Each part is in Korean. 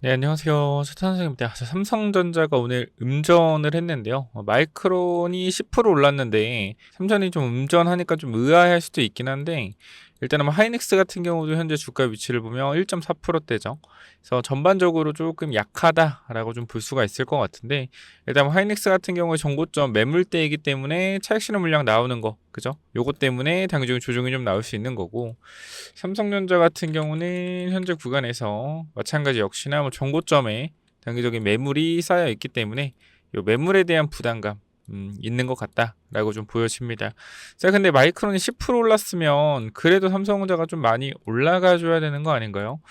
네, 안녕하세요. 차탄 선생님입니다. 삼성전자가 오늘 음전을 했는데요. 마이크론이 10% 올랐는데, 삼성이 좀 음전하니까 좀 의아할 수도 있긴 한데, 일단은 뭐 하이닉스 같은 경우도 현재 주가 위치를 보면 1.4%대죠. 그래서 전반적으로 조금 약하다라고 좀 볼 수가 있을 것 같은데, 일단 뭐 하이닉스 같은 경우에 정고점 매물대이기 때문에 차익 실현 물량 나오는 거, 그죠? 요것 때문에 당장 조정이 좀 나올 수 있는 거고, 삼성전자 같은 경우는 현재 구간에서 마찬가지 역시나 뭐 정고점에 단기적인 매물이 쌓여 있기 때문에 이 매물에 대한 부담감 있는 것 같다라고 좀 보여집니다. 자, 근데 마이크론이 10% 올랐으면 그래도 삼성전자가 좀 많이 올라가 줘야 되는 거 아닌가요?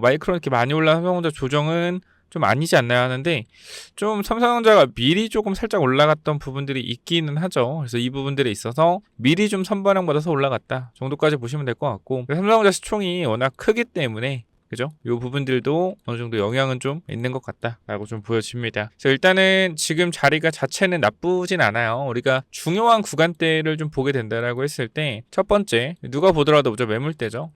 마이크론 이렇게 많이 올라 삼성전자 조정은 좀 아니지 않나요 하는데, 좀 삼성전자가 미리 조금 살짝 올라갔던 부분들이 있기는 하죠. 그래서 이 부분들에 있어서 미리 좀 선반영 받아서 올라갔다 정도까지 보시면 될 것 같고, 삼성전자 시총이 워낙 크기 때문에 그죠? 이 부분들도 어느 정도 영향은 좀 있는 것 같다라고 좀 보여집니다. 그래서 일단은 지금 자리가 자체는 나쁘진 않아요. 우리가 중요한 구간대를 좀 보게 된다라고 했을 때, 첫 번째 누가 보더라도 먼저 매물대죠.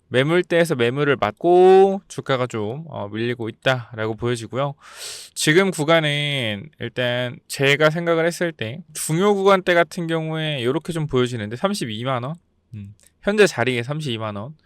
매물대에서 매물을 맞고 주가가 좀 밀리고 있다라고 보여지고요. 지금 구간은 일단 제가 생각을 했을 때 중요 구간대 같은 경우에 이렇게 좀 보여지는데 32만 원. 현재 자리에 32만 원.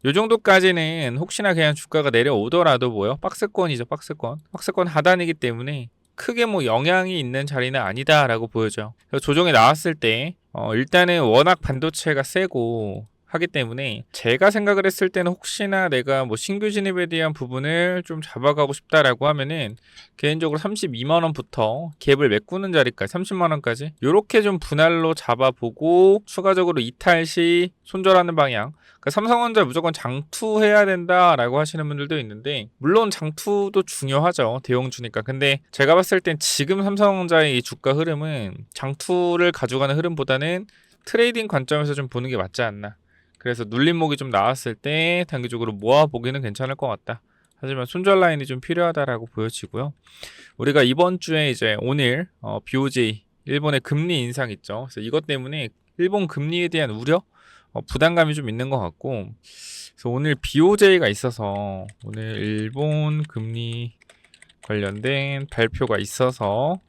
요 정도까지는 혹시나 그냥 주가가 내려오더라도 뭐요? 박스권이죠, 박스권. 박스권 하단이기 때문에 크게 뭐 영향이 있는 자리는 아니다라고 보여져. 그래서 조정이 나왔을 때 일단은 워낙 반도체가 세고 하기 때문에 제가 생각을 했을 때는 혹시나 내가 뭐 신규 진입에 대한 부분을 좀 잡아가고 싶다라고 하면은 개인적으로 32만 원부터 갭을 메꾸는 자리까지 30만 원까지 요렇게 좀 분할로 잡아보고 추가적으로 이탈 시 손절하는 방향. 그러니까 삼성전자 무조건 장투해야 된다라고 하시는 분들도 있는데, 물론 장투도 중요하죠. 대형주니까. 근데 제가 봤을 땐 지금 삼성전자의 이 주가 흐름은 장투를 가져가는 흐름보다는 트레이딩 관점에서 좀 보는 게 맞지 않나. 그래서 눌림목이 좀 나왔을 때 단기적으로 모아보기는 괜찮을 것 같다. 하지만 손절 라인이 좀 필요하다라고 보여지고요. 우리가 이번 주에 이제 오늘 BOJ 일본의 금리 인상 있죠. 그래서 이것 때문에 일본 금리에 대한 우려, 부담감이 좀 있는 것 같고, 그래서 오늘 BOJ가 있어서 오늘 일본 금리 관련된 발표가 있어서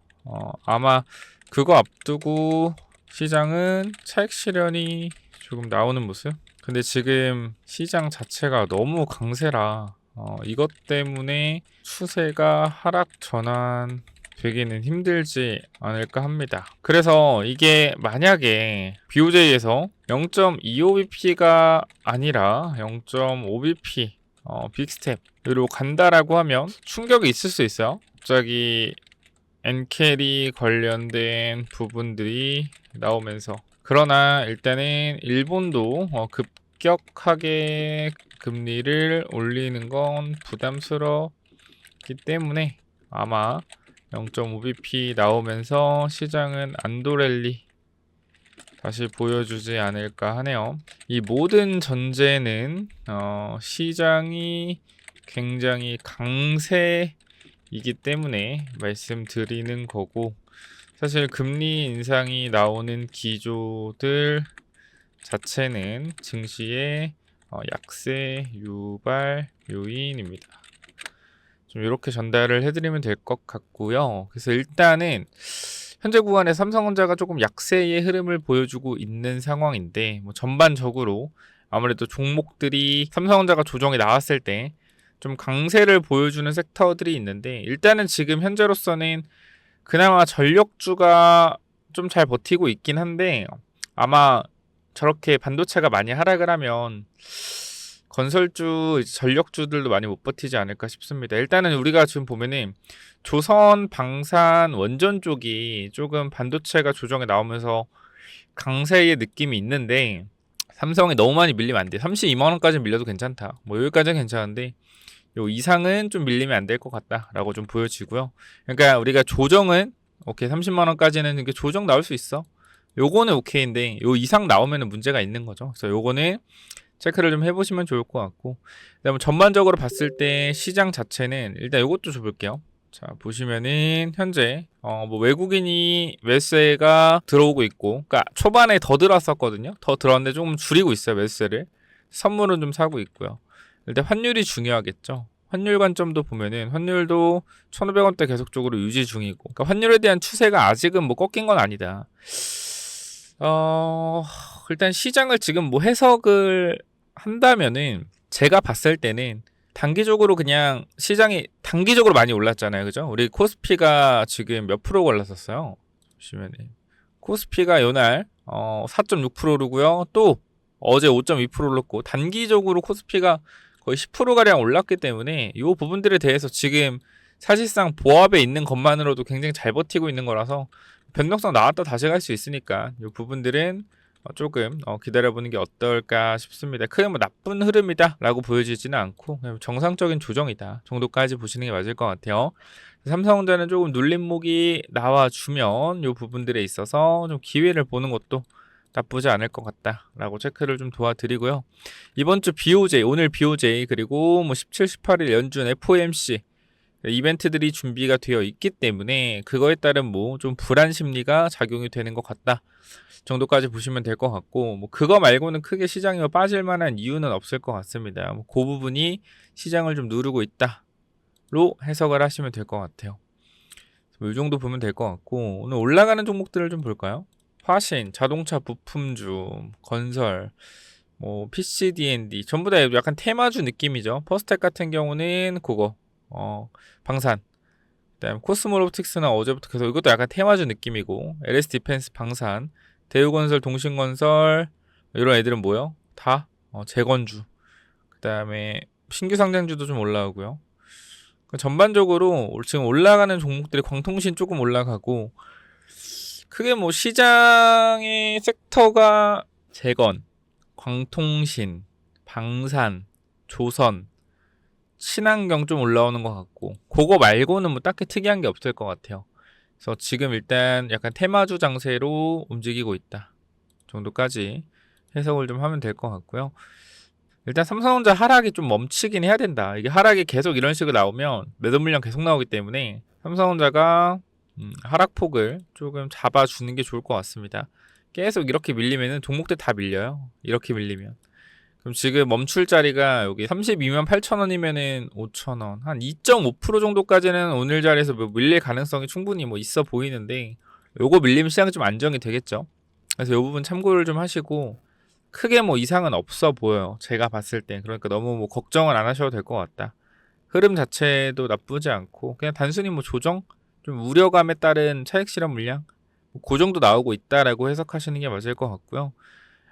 아마 그거 앞두고 시장은 차익 실현이 조금 나오는 모습. 근데 지금 시장 자체가 너무 강세라 이것 때문에 추세가 하락 전환 되기는 힘들지 않을까 합니다. 그래서 이게 만약에 BOJ에서 0.25bp가 아니라 0.5bp 빅스텝으로 간다라고 하면 충격이 있을 수 있어요. 갑자기 엔캐리 관련된 부분들이 나오면서. 그러나 일단은 일본도 급격하게 금리를 올리는 건 부담스럽기 때문에 아마 0.5bp 나오면서 시장은 안도랠리 다시 보여주지 않을까 하네요. 이 모든 전제는 시장이 굉장히 강세이기 때문에 말씀드리는 거고, 사실 금리 인상이 나오는 기조들 자체는 증시의 약세 유발 요인입니다. 좀 이렇게 전달을 해드리면 될 것 같고요. 그래서 일단은 현재 구간에 삼성전자가 조금 약세의 흐름을 보여주고 있는 상황인데, 뭐 전반적으로 아무래도 종목들이 삼성전자가 조정이 나왔을 때 좀 강세를 보여주는 섹터들이 있는데, 일단은 지금 현재로서는 그나마 전력주가 좀 잘 버티고 있긴 한데, 아마 저렇게 반도체가 많이 하락을 하면 건설주, 전력주들도 많이 못 버티지 않을까 싶습니다. 일단은 우리가 지금 보면은 조선, 방산, 원전 쪽이 조금 반도체가 조정에 나오면서 강세의 느낌이 있는데, 삼성이 너무 많이 밀리면 안 돼. 32만 원까지 밀려도 괜찮다. 뭐 여기까지는 괜찮은데 요 이상은 좀 밀리면 안 될 것 같다라고 좀 보여지고요. 그러니까 우리가 조정은 오케이 30만 원까지는 이게 조정 나올 수 있어. 요거는 오케이인데 요 이상 나오면은 문제가 있는 거죠. 그래서 요거는 체크를 좀 해보시면 좋을 것 같고, 그다음에 전반적으로 봤을 때 시장 자체는 일단 요것도 줘볼게요. 자, 보시면은 현재 뭐 외국인이 매수세가 들어오고 있고, 그러니까 초반에 더 들어왔었거든요. 더 들어왔는데 조금 줄이고 있어요, 매수세를. 선물은 좀 사고 있고요. 일단 환율이 중요하겠죠. 환율 관점도 보면은 환율도 1,500원대 계속적으로 유지 중이고, 그러니까 환율에 대한 추세가 아직은 뭐 꺾인 건 아니다. 일단 시장을 지금 뭐 해석을 한다면은 제가 봤을 때는 단기적으로 그냥 시장이 단기적으로 많이 올랐잖아요. 그죠? 우리 코스피가 지금 몇 프로 올랐었어요? 보시면은 코스피가 요날 4.6%고요. 또 어제 5.2% 올랐고, 단기적으로 코스피가 거의 10%가량 올랐기 때문에 이 부분들에 대해서 지금 사실상 보합에 있는 것만으로도 굉장히 잘 버티고 있는 거라서 변동성 나왔다 다시 갈 수 있으니까 이 부분들은 조금 기다려보는 게 어떨까 싶습니다. 크게 뭐 나쁜 흐름이다 라고 보여지지는 않고 그냥 정상적인 조정이다 정도까지 보시는 게 맞을 것 같아요. 삼성전자는 조금 눌림목이 나와주면 이 부분들에 있어서 좀 기회를 보는 것도 나쁘지 않을 것 같다라고 체크를 좀 도와드리고요. 이번 주 BOJ, 오늘 BOJ 그리고 뭐 17, 18일 연준 FOMC 이벤트들이 준비가 되어 있기 때문에 그거에 따른 뭐 좀 불안 심리가 작용이 되는 것 같다 정도까지 보시면 될 것 같고, 뭐 그거 말고는 크게 시장이 빠질 만한 이유는 없을 것 같습니다. 뭐 그 부분이 시장을 좀 누르고 있다로 해석을 하시면 될 것 같아요. 이 정도 보면 될 것 같고, 오늘 올라가는 종목들을 좀 볼까요? 화신, 자동차 부품주, 건설, 뭐 PC D&D 전부 다 약간 테마주 느낌이죠. 퍼스텍 같은 경우는 그거 방산, 그다음 코스모로틱스는 어제부터 계속 이것도 약간 테마주 느낌이고, LS 디펜스 방산, 대우건설, 동신건설 이런 애들은 뭐요? 다 재건주. 그다음에 신규 상장주도 좀 올라오고요. 전반적으로 지금 올라가는 종목들이 광통신 조금 올라가고, 크게 뭐 시장의 섹터가 재건, 광통신, 방산, 조선, 친환경 좀 올라오는 것 같고, 그거 말고는 뭐 딱히 특이한 게 없을 것 같아요. 그래서 지금 일단 약간 테마주 장세로 움직이고 있다 정도까지 해석을 좀 하면 될 것 같고요. 일단 삼성전자 하락이 좀 멈추긴 해야 된다. 이게 하락이 계속 이런 식으로 나오면 매도 물량 계속 나오기 때문에 삼성전자가 하락폭을 조금 잡아주는 게 좋을 것 같습니다. 계속 이렇게 밀리면은 종목들 다 밀려요. 이렇게 밀리면. 그럼 지금 멈출 자리가 여기 32만 8천 원이면은 5천 원, 한 2.5% 정도까지는 오늘 자리에서 뭐 밀릴 가능성이 충분히 뭐 있어 보이는데, 요거 밀리면 시장이 좀 안정이 되겠죠. 그래서 요 부분 참고를 좀 하시고, 크게 뭐 이상은 없어 보여요. 제가 봤을 때. 그러니까 너무 뭐 걱정을 안 하셔도 될 것 같다. 흐름 자체도 나쁘지 않고, 그냥 단순히 뭐 조정, 좀 우려감에 따른 차익 실현 물량, 그 정도 나오고 있다라고 해석하시는 게 맞을 것 같고요.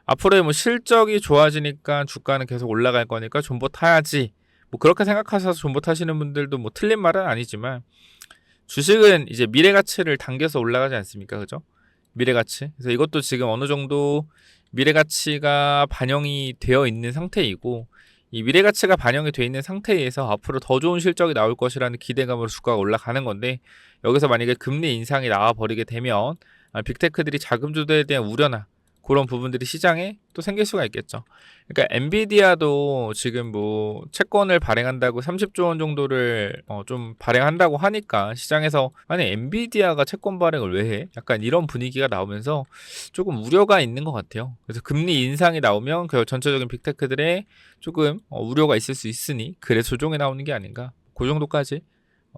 앞으로의 뭐 실적이 좋아지니까 주가는 계속 올라갈 거니까 존버 타야지, 뭐 그렇게 생각하셔서 존버 타시는 분들도 뭐 틀린 말은 아니지만, 주식은 이제 미래 가치를 당겨서 올라가지 않습니까? 그죠? 미래 가치. 그래서 이것도 지금 어느 정도 미래 가치가 반영이 되어 있는 상태이고, 이 미래 가치가 반영이 되어 있는 상태에서 앞으로 더 좋은 실적이 나올 것이라는 기대감으로 주가가 올라가는 건데, 여기서 만약에 금리 인상이 나와 버리게 되면 빅테크들이 자금조달에 대한 우려나 그런 부분들이 시장에 또 생길 수가 있겠죠. 그러니까 엔비디아도 지금 뭐 채권을 발행한다고 30조 원 정도를 좀 발행한다고 하니까 시장에서 아니 엔비디아가 채권 발행을 왜 해? 약간 이런 분위기가 나오면서 조금 우려가 있는 것 같아요. 그래서 금리 인상이 나오면 그 전체적인 빅테크들의 조금 우려가 있을 수 있으니 그래서 조정이 나오는 게 아닌가. 그 정도까지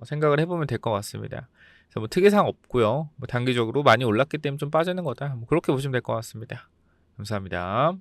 생각을 해보면 될 것 같습니다. 그래서 뭐 특이사항 없고요. 뭐 단기적으로 많이 올랐기 때문에 좀 빠지는 거다. 뭐 그렇게 보시면 될 것 같습니다. 감사합니다.